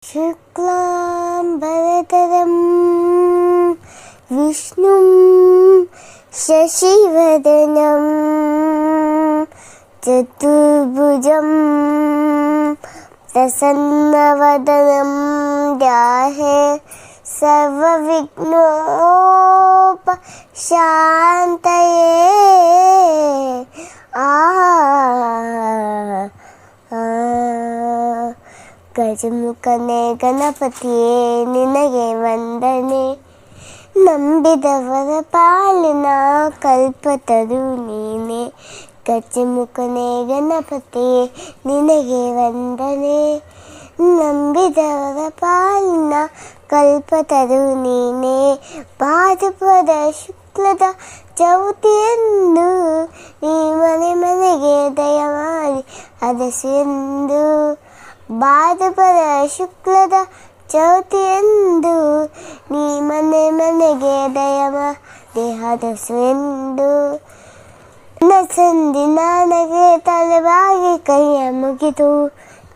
शुक्लांबरधरं विष्णुं शशिवर्णं चतुर्भुजं प्रसन्नवदनं ध्याये सर्वविघ्नोपशान्तये। ಗಜಮುಖನೇ ಗಣಪತಿಯೇ ನಿನಗೆ ವಂದನೆ, ನಂಬಿದವರ ಪಾಲಿನ ಕಲ್ಪತರು ನೀನೆ. ಗಜಮುಖನೇ ಗಣಪತಿಯೇ ನಿನಗೆ ವಂದನೆ, ನಂಬಿದವರ ಪಾಲಿನ ಕಲ್ಪತರು ನೀನೆ. ಭಾದ್ರಪದ ಶುಕ್ಲದ ಚೌತಿಯಂದು ನೀ ಮನೆ ಮನೆಗೆ ದಯಮಾಡಿ ಹರಸೆಂದು. ಭಾದ್ರಪದ ಶುಕ್ಲದ ಚೌತಿಯಂದು ನೀ ಮನೆ ಮನೆಗೆ ದಯಮಾಡಿ ಹರಸೆಂದು. ಸಂಧಿ ನನಗೆ ತಲೆಬಾಗಿ ಕೈಯ ಮುಗಿದು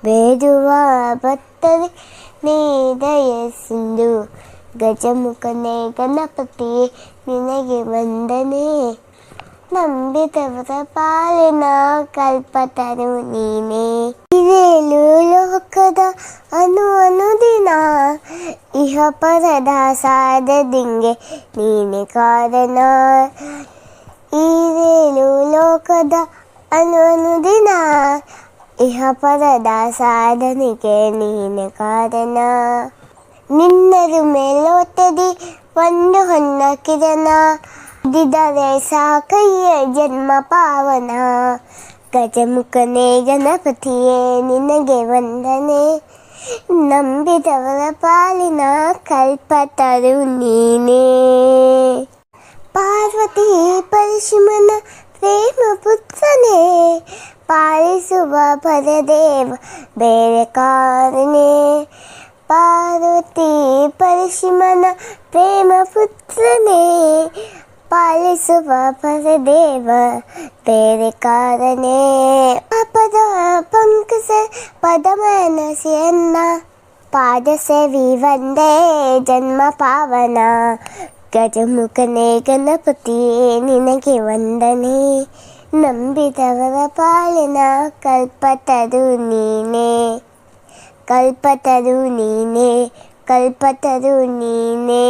ಬೇಡುವ ಭಕ್ತರೆ ನೀ ದಯಸಿಂದು. ಗಜಮುಖನೇ ಗಣಪತಿಯೇ ನಿನಗೆ ವಂದನೆ, ನಂಬಿದವರ ಪಾಲಿನ ಕಲ್ಪತರು ನೀನೆ. ಇದೇಳು ಲೋಕದ ಅನುದಿನ ಇಹ ಪರದ ಸಾಧದಿಂಗೆ ನೀನೆ ಕಾರಣ. ಇದೇಳು ಲೋಕದ ಅನುದಿನ ಇಹ ಪರದ ಸಾಧನೆಗೆ ನೀನೆ ಕಾರಣ. ನಿನ್ನರು ಮೇಲೋಟದಿ ಒಂದು ಹೊನ್ನ ಕಿರಣ, ದಿದರೆ ಸಾಕಯ್ಯ ಜನ್ಮ ಪಾವನ. ಗಜಮುಖನೇ ಗಣಪತಿಯೇ ನಿನಗೆ ವಂದನೆ, ನಂಬಿದವರ ಪಾಲಿನ ಕಲ್ಪತರು ನೀನೇ. ಪಾರ್ವತಿ ಪರಶಿವನ ಪ್ರೇಮ ಪುತ್ರನೇ, ಪಾಲಿಸುವ ಪರದೇವ ಬೇರೆ ಕಾರನೇ. ಪಾರ್ವತಿ ಪರಶಿವನ ಪ್ರೇಮ ಪುತ್ರನೇ, ಪಾಲಿಸುವ ಪರದೇವ ಬೇರೆ ಕಾರನೇ. ಪದ ಪಂಕಜ ಪದಮನಸಿಯನ್ನ, ಪಾದ ಸೇವಿ ವಂದೇ ಜನ್ಮ ಪಾವನ. ಗಜಮುಖನೇ ಗಣಪತಿಯೇ ನಿನಗೆ ವಂದನೆ, ನಂಬಿದವರ ಪಾಲಿನ ಕಲ್ಪತರು ನೀನೆ. ಕಲ್ಪತರು ನೀನೆ, ಕಲ್ಪತರು ನೀನೆ.